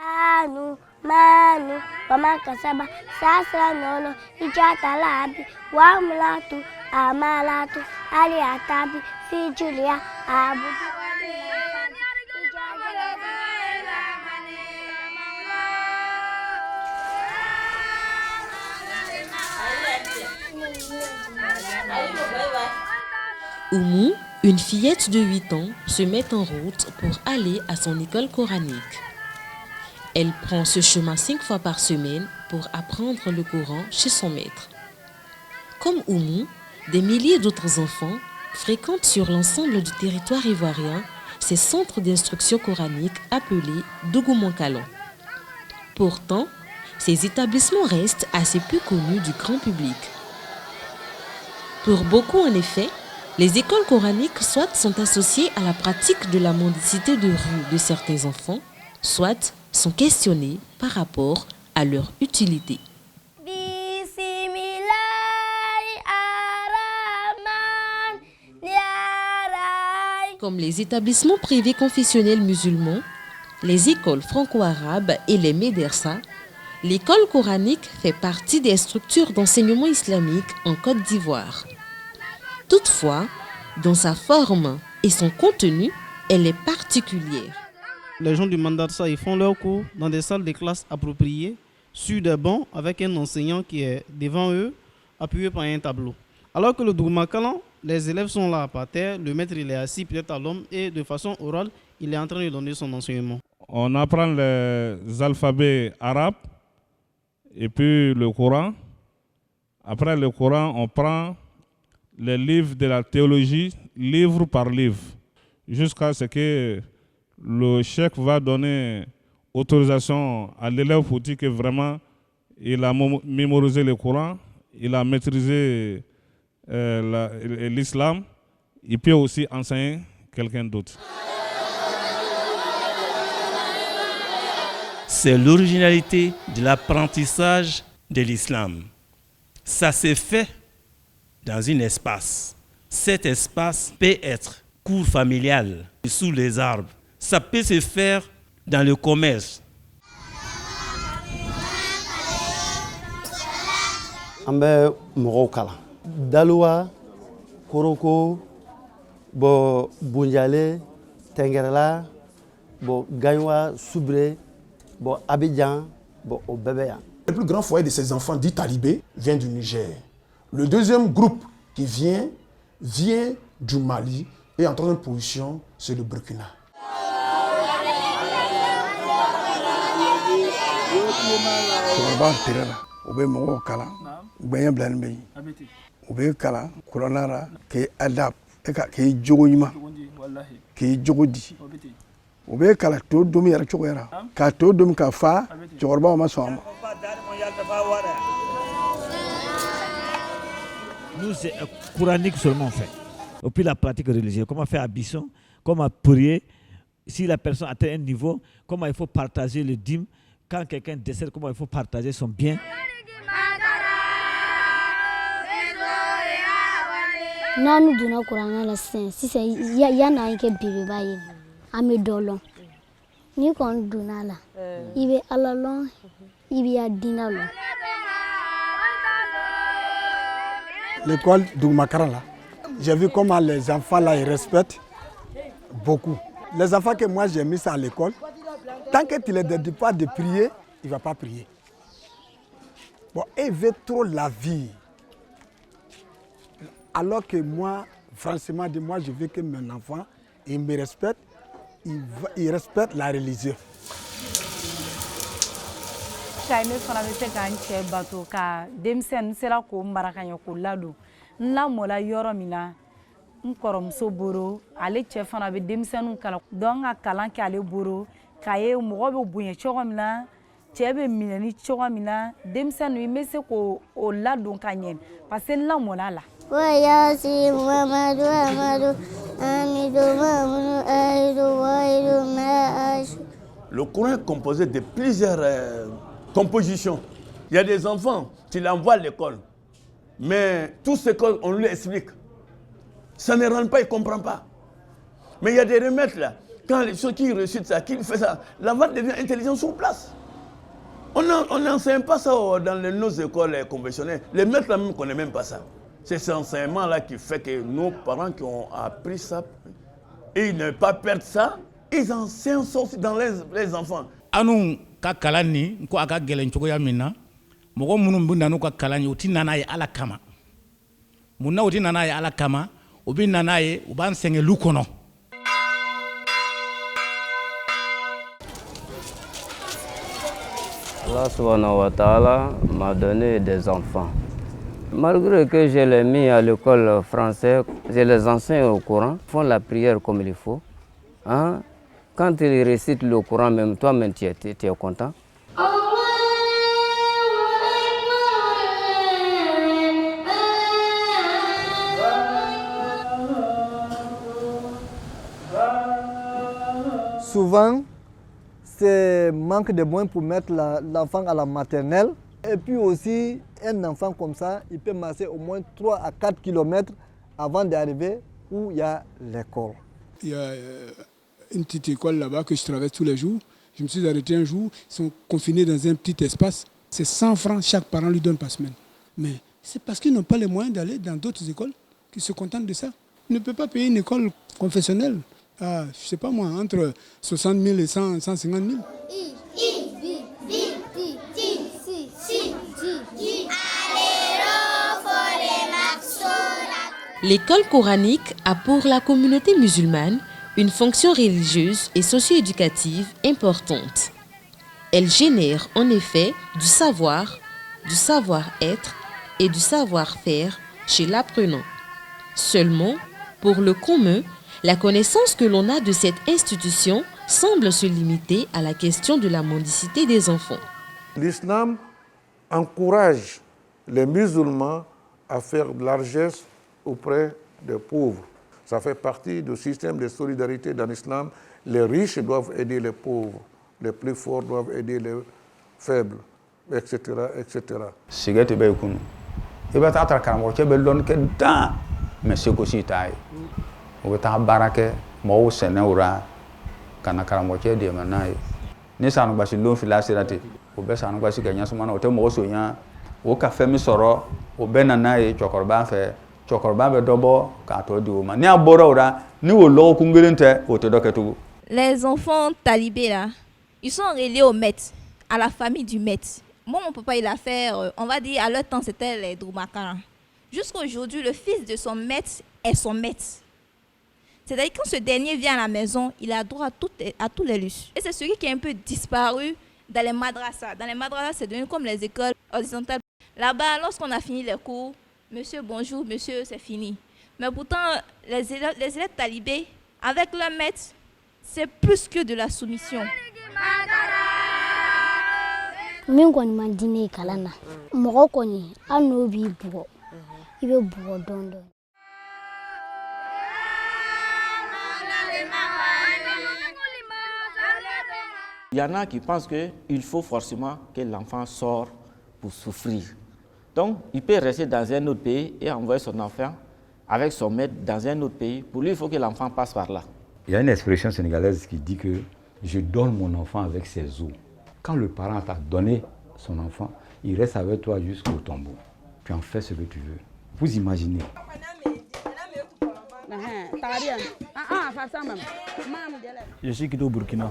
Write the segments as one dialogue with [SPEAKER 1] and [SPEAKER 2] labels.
[SPEAKER 1] Anu, manu, wamakasaba, sasra nono, ijatalabi, wamlatu, amalatu, aliatabi, fijulia, abudu.
[SPEAKER 2] Oumou, une fillette de 8 ans, se met en route pour aller à son école coranique. Elle prend ce chemin 5 fois par semaine pour apprendre le Coran chez son maître. Comme Oumou, des milliers d'autres enfants fréquentent sur l'ensemble du territoire ivoirien ces centres d'instruction coranique appelés Dougoumankalan. Pourtant, ces établissements restent assez peu connus du grand public. Pour beaucoup, en effet, les écoles coraniques soit sont associées à la pratique de la mendicité de rue de certains enfants, soit sont questionnées par rapport à leur utilité. Comme les établissements privés confessionnels musulmans, les écoles franco-arabes et les médersas, l'école coranique fait partie des structures d'enseignement islamique en Côte d'Ivoire. Toutefois, dans sa forme et son contenu, elle est particulière.
[SPEAKER 3] Les gens du Mandarsa, ils font leurs cours dans des salles de classe appropriées, sur des bancs avec un enseignant qui est devant eux, appuyé par un tableau. Alors que le Dougoumankalan, les élèves sont là par terre, le maître il est assis peut-être à l'homme et de façon orale, il est en train de donner son enseignement.
[SPEAKER 4] On apprend les alphabets arabes et puis le Coran. Après le Coran, on prend les livres de la théologie, livre par livre, jusqu'à ce que le cheikh va donner autorisation à l'élève pour dire que vraiment il a mémorisé le Coran, il a maîtrisé l'islam, il peut aussi enseigner quelqu'un d'autre.
[SPEAKER 5] C'est l'originalité de l'apprentissage de l'islam. Ça s'est fait dans un espace. Cet espace peut être cour familiale, sous les arbres. Ça peut se faire dans le commerce.
[SPEAKER 6] Ambe Morokala. Daloua, Koroko, Bo Bunjale, Tengerla, Bo Gagnoua, Soubré, Bo Abidjan, Bo Obebeya.
[SPEAKER 7] Le plus grand foyer de ces enfants dits talibés vient du Niger. Le deuxième groupe qui vient du Mali et en troisième position, c'est le Burkina.
[SPEAKER 8] Nous, c'est coranique seulement fait. Et puis la pratique religieuse, comment faire ablution, comment prier, si la personne atteint un niveau, comment il faut partager le dîme, quand quelqu'un décède, comment il faut partager son bien.
[SPEAKER 1] Nanu duna kuranga la sen sisa ya na nke bibi bayi ame dolon ni kon duna la ibe alalon ibe adina lo.
[SPEAKER 9] L'école Dougoumankalan là, j'ai vu comment les enfants là ils respectent beaucoup. Les enfants que moi j'ai mis ça à l'école, tant que tu ne les dis pas de prier, il ne va pas prier. Bon, ils veulent trop la vie. Alors que moi, franchement, moi, je veux que mon enfant, il me respecte, il respecte la religion.
[SPEAKER 10] Ne fana bɛ se k'an cɛ bato ka denmisɛnnin sera k'o mara ka ɲɛ k'o ladon n lamɔla yɔrɔ min na n kɔrɔmuso boro ale cɛ fana bɛ denmisɛnninw kalan donc ka kalan kɛ ale boro k'a ye mɔgɔ bɛ bonya cogo min na cɛ bɛ minɛni cogo min na denmisɛnninw n bɛ se k'o ladon ka ɲɛ parce que n lamɔla la.
[SPEAKER 1] Wayasi Muhammadu Amadu Amidu Mamudu Aidu Waidu Ma'ashu.
[SPEAKER 11] Le Coran est composé de plusieurs compositions. Il y a des enfants, tu l'envoies à l'école, mais tout ce qu'on lui explique, ça ne rentre pas, il ne comprend pas. Mais il y a des remèdes là. Quand ceux qui réussissent ça, qui font ça, l'enfant devient intelligent sur place. On n'enseigne pas ça dans nos écoles conventionnelles. Les maîtres là même ne connaissent même pas ça. C'est cet enseignement-là qui fait que nos parents qui ont appris ça, et ils ne pas perdre ça, ils enseignent ça aussi dans les enfants.
[SPEAKER 12] Anu ka kalani ko aka gelen cogoya min na mɔgɔ minnu bɛ na n'u ka kalan ye u ti nana ye ala kama mun na u ti nana ye ala kama u bɛ nana ye u b'an sɛgɛn lu kɔnɔ.
[SPEAKER 13] Allah subhanahu wa ta'ala m'a donné des enfants. Malgré que je les mis à l'école française, je les enseigne au Coran, font la prière comme il faut. Hein? Quand ils récitent le Coran, même toi-même tu es content.
[SPEAKER 14] Souvent, c'est manque de moyens pour mettre l'enfant à la maternelle. Et puis aussi, un enfant comme ça, il peut marcher au moins 3 à 4 km avant d'arriver où il y a l'école.
[SPEAKER 15] Il y a une petite école là-bas que je traverse tous les jours. Je me suis arrêté un jour, ils sont confinés dans un petit espace. C'est 100 francs chaque parent lui donne par semaine. Mais c'est parce qu'ils n'ont pas les moyens d'aller dans d'autres écoles qu'ils se contentent de ça. Ils ne peuvent pas payer une école confessionnelle à, je ne sais pas moi, entre 60 000 et 150 000.
[SPEAKER 2] L'école coranique a pour la communauté musulmane une fonction religieuse et socio-éducative importante. Elle génère en effet du savoir, du savoir-être et du savoir-faire chez l'apprenant. Seulement, pour le commun, la connaissance que l'on a de cette institution semble se limiter à la question de la mendicité des enfants.
[SPEAKER 16] L'islam encourage les musulmans à faire de largesse auprès des pauvres. Ça fait partie du système de solidarité dans l'islam. Les riches doivent aider les pauvres, les plus forts doivent aider les faibles, etc. etc.
[SPEAKER 17] Mais c'est aussi taille. On va baraquer, moi c'est neura, kana karamoke de manaï. Ni ça nous basi l'on fila serate. Au bas ça nous basi gagner ce moment au thème au soyan, au café mi soro, au benanaï chokorba fait, chokorba be dobo kato du man. Ni abora ora, ni au lo kungulente au te doketu.
[SPEAKER 18] Les enfants talibés là, ils sont reliés au maître, à la famille du maître. Moi mon papa il a fait, on va dire à leur temps c'était les Droumakara. Jusqu'à aujourd'hui, le fils de son maître est son maître. C'est-à-dire quand ce dernier vient à la maison, il a droit à tous les luxes. Et c'est celui qui est un peu disparu dans les madrasas. Dans les madrasas, c'est devenu comme les écoles horizontales. Là-bas, lorsqu'on a fini les cours, monsieur, bonjour, monsieur, c'est fini. Mais pourtant, les élèves talibés, avec leur maître, c'est plus que de la soumission.
[SPEAKER 1] Il veut boire don.
[SPEAKER 19] Il y en a qui pensent qu'il faut forcément que l'enfant sorte pour souffrir. Donc, il peut rester dans un autre pays et envoyer son enfant avec son maître dans un autre pays. Pour lui, il faut que l'enfant passe par là.
[SPEAKER 17] Il y a une expression sénégalaise qui dit que je donne mon enfant avec ses os. Quand le parent t'a donné son enfant, il reste avec toi jusqu'au tombeau. Tu en fais ce que tu veux. Vous imaginez.
[SPEAKER 8] Je suis quitté au Burkina.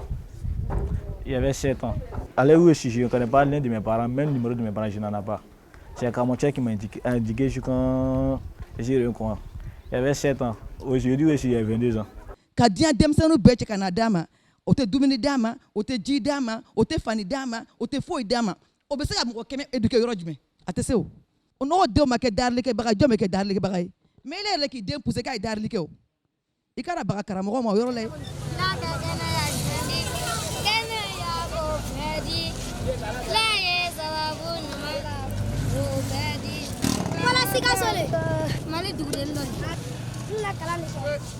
[SPEAKER 8] Il y avait 7 ans. À l'heure où je suis, je ne connais pas l'un de mes parents, même le numéro de mes parents, je n'en ai pas. C'est un Camontien qui m'a indiqué quand j'ai eu quoi. Il y avait 7 ans. Aujourd'hui, je suis 22 ans.
[SPEAKER 20] Quand il y a des gens qui sont Canada, au te Doumini Dama, au te Dji Dama, au te Fanny Dama, au te Foy Dama, au te Sega éduqué Rodjme. Attention. On a deux maquets d'arlique bagay, deux maquets d'arlique bagay. Mais les qui d'un poussé qu'à d'arlique. Il y a un caramoro, moi, yorole.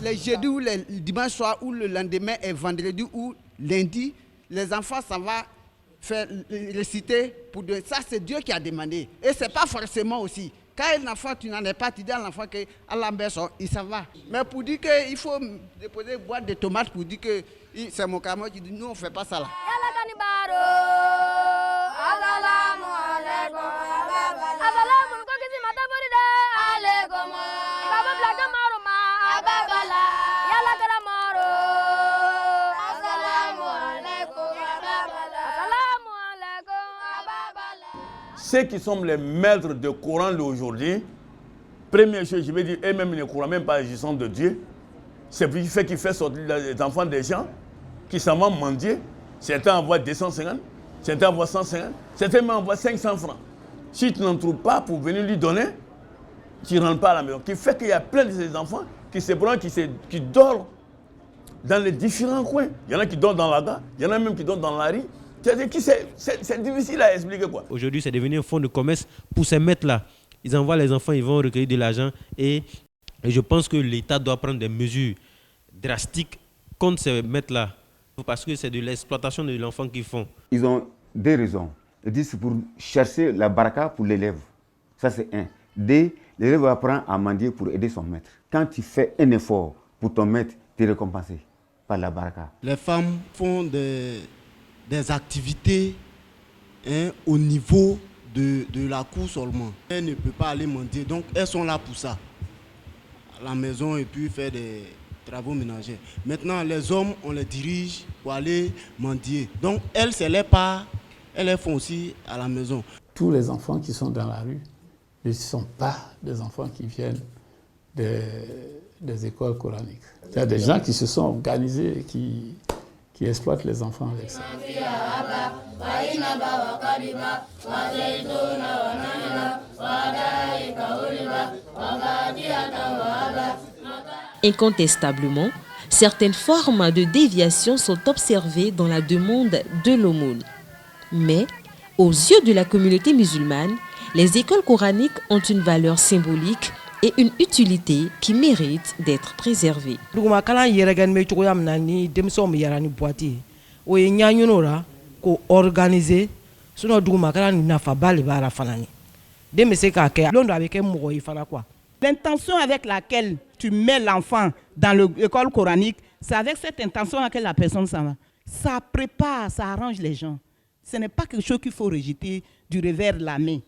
[SPEAKER 21] Les jeudis ou les dimanches soir ou le lendemain et vendredi ou lundi, les enfants s'en vont faire réciter pour Dieu. Ça, c'est Dieu qui a demandé. Et ce n'est pas forcément aussi Quand l'enfant, tu n'en es pas, tu dis à l'enfant que Allah il s'en va. Mais pour dire qu'il faut déposer une boîte de tomates pour dire que c'est mon camion, tu dis nous on ne fait pas ça là.
[SPEAKER 11] Ceux qui sont les maîtres de Coran d'aujourd'hui, première chose, je vais dire, eux-mêmes ne croient même pas agissant de Dieu. C'est le fait qu'il fait sortir les enfants des gens qui s'en vont mendier. Certains envoient 250, certains envoient 150, certains envoient 500 francs. Si tu n'en trouves pas pour venir lui donner, tu ne rentres pas à la maison. Qui fait qu'il y a plein de ces enfants qui dorment dans les différents coins. Il y en a qui dorment dans la gare, il y en a même qui dorment dans la rue. C'est difficile à expliquer quoi.
[SPEAKER 3] Aujourd'hui, c'est devenu un fonds de commerce pour ces maîtres-là. Ils envoient les enfants, ils vont recueillir de l'argent et je pense que l'État doit prendre des mesures drastiques contre ces maîtres-là parce que c'est de l'exploitation de l'enfant qu'ils font.
[SPEAKER 22] Ils ont deux raisons. Ils disent c'est pour chercher la baraka pour l'élève. Ça c'est un. Deux, l'élève apprend à mendier pour aider son maître. Quand tu fais un effort pour ton maître, tu es récompensé par la baraka.
[SPEAKER 23] Les femmes font des activités au niveau de la cour seulement. Elles ne peuvent pas aller mendier, donc elles sont là pour ça, à la maison et puis faire des travaux ménagers. Maintenant, les hommes, on les dirige pour aller mendier. Donc elles, c'est les parts, elles les font aussi à la maison.
[SPEAKER 24] Tous les enfants qui sont dans la rue ne sont pas des enfants qui viennent des écoles coraniques. Il y a des gens qui se sont organisés et qui exploitent les enfants avec ça.
[SPEAKER 2] Incontestablement, certaines formes de déviation sont observées dans la demande de l'aumône. Mais, aux yeux de la communauté musulmane, les écoles coraniques ont une valeur symbolique et une utilité qui mérite d'être préservée.
[SPEAKER 25] L'intention avec laquelle tu mets l'enfant dans l'école coranique, c'est avec cette intention que la personne s'en va. Ça prépare, ça arrange les gens. Ce n'est pas quelque chose qu'il faut rejeter du revers de la main.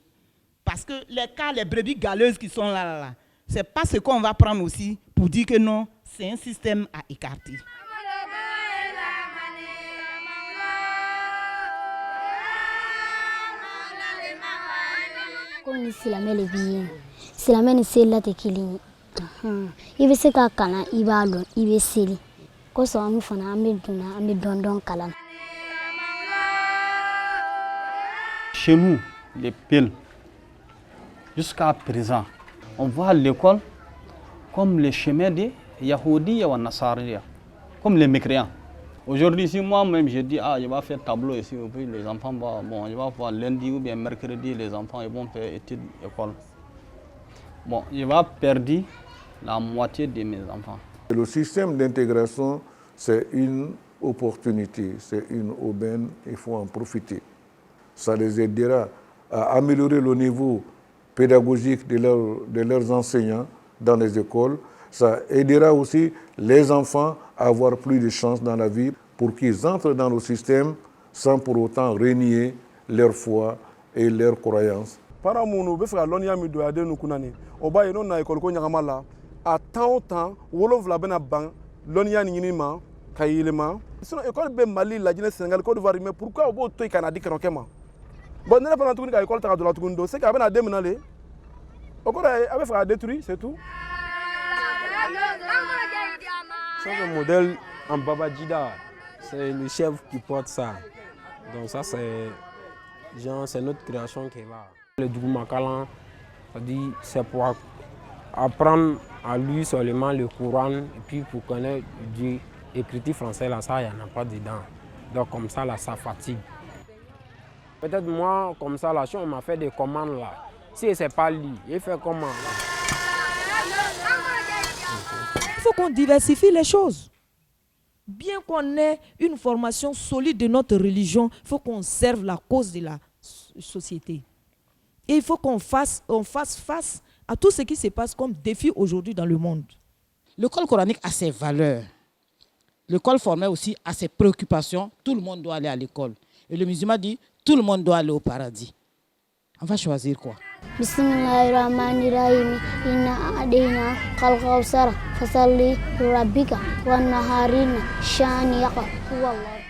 [SPEAKER 25] Parce que les brebis galeuses qui sont là, ce n'est pas ce qu'on va prendre aussi pour dire que non, c'est un système à écarter.
[SPEAKER 1] Comme silamɛ le b'i ye silamɛ ni seli la tɛ kelen ye I bɛ se ka kalan I b'a dɔn I bɛ seli kosɔn an fana an bɛ donna an bɛ dɔn kalan.
[SPEAKER 26] Chez nous, les Peuls, jusqu'à présent, on voit l'école comme le chemin des Yahoudies et Nassariya, comme les mécréants. Aujourd'hui, si moi-même je dis, je vais faire tableau ici, puis les enfants vont, je vais voir lundi ou bien mercredi, les enfants ils vont faire études école. Bon, je vais perdre la moitié de mes enfants.
[SPEAKER 16] Le système d'intégration, c'est une opportunité, c'est une aubaine, il faut en profiter. Ça les aidera à améliorer le niveau pédagogique de leurs enseignants dans les écoles. Ça aidera aussi les enfants à avoir plus de chances dans la vie pour qu'ils entrent dans le système sans pour autant renier leur foi et leur croyance.
[SPEAKER 27] Para munu be fera lonia mi do ade nu kunani oba yeno na école ko nyama la a temps wolonvla bena ban lonia ni nyinima kayilema sinon école be Mali la Guinée Sénégal Côte d'Ivoire mais pourquoi obo to Canada kanokema bon ne pas tout école ta do la tukundo c'est qu'abena demenale okora abe fera détruit c'est tout.
[SPEAKER 28] C'est un modèle en Babajida, c'est le chef qui porte ça. Donc ça c'est notre création qui est là. Le Dougmakalan, c'est pour apprendre à lui seulement le Coran et puis pour connaître Dieu. Écriture français là, ça il n'y en a pas dedans. Donc comme ça là, ça fatigue. Peut-être moi, comme ça là, si on m'a fait des commandes là, si c'est pas lui, il fait comment là?
[SPEAKER 20] Il faut qu'on diversifie les choses. Bien qu'on ait une formation solide de notre religion, il faut qu'on serve la cause de la société.
[SPEAKER 4] Et il faut qu'on fasse face à tout ce qui se passe comme défi aujourd'hui dans le monde.
[SPEAKER 5] L'école coranique a ses valeurs. L'école formelle aussi a ses préoccupations. Tout le monde doit aller à l'école. Et le musulman dit, tout le monde doit aller au paradis. On va choisir quoi?
[SPEAKER 1] Bismillahirrahmanirrahim. Inna a'dayna kal kawsar fasalli rabbika wa naharina shani'aka. Wallah.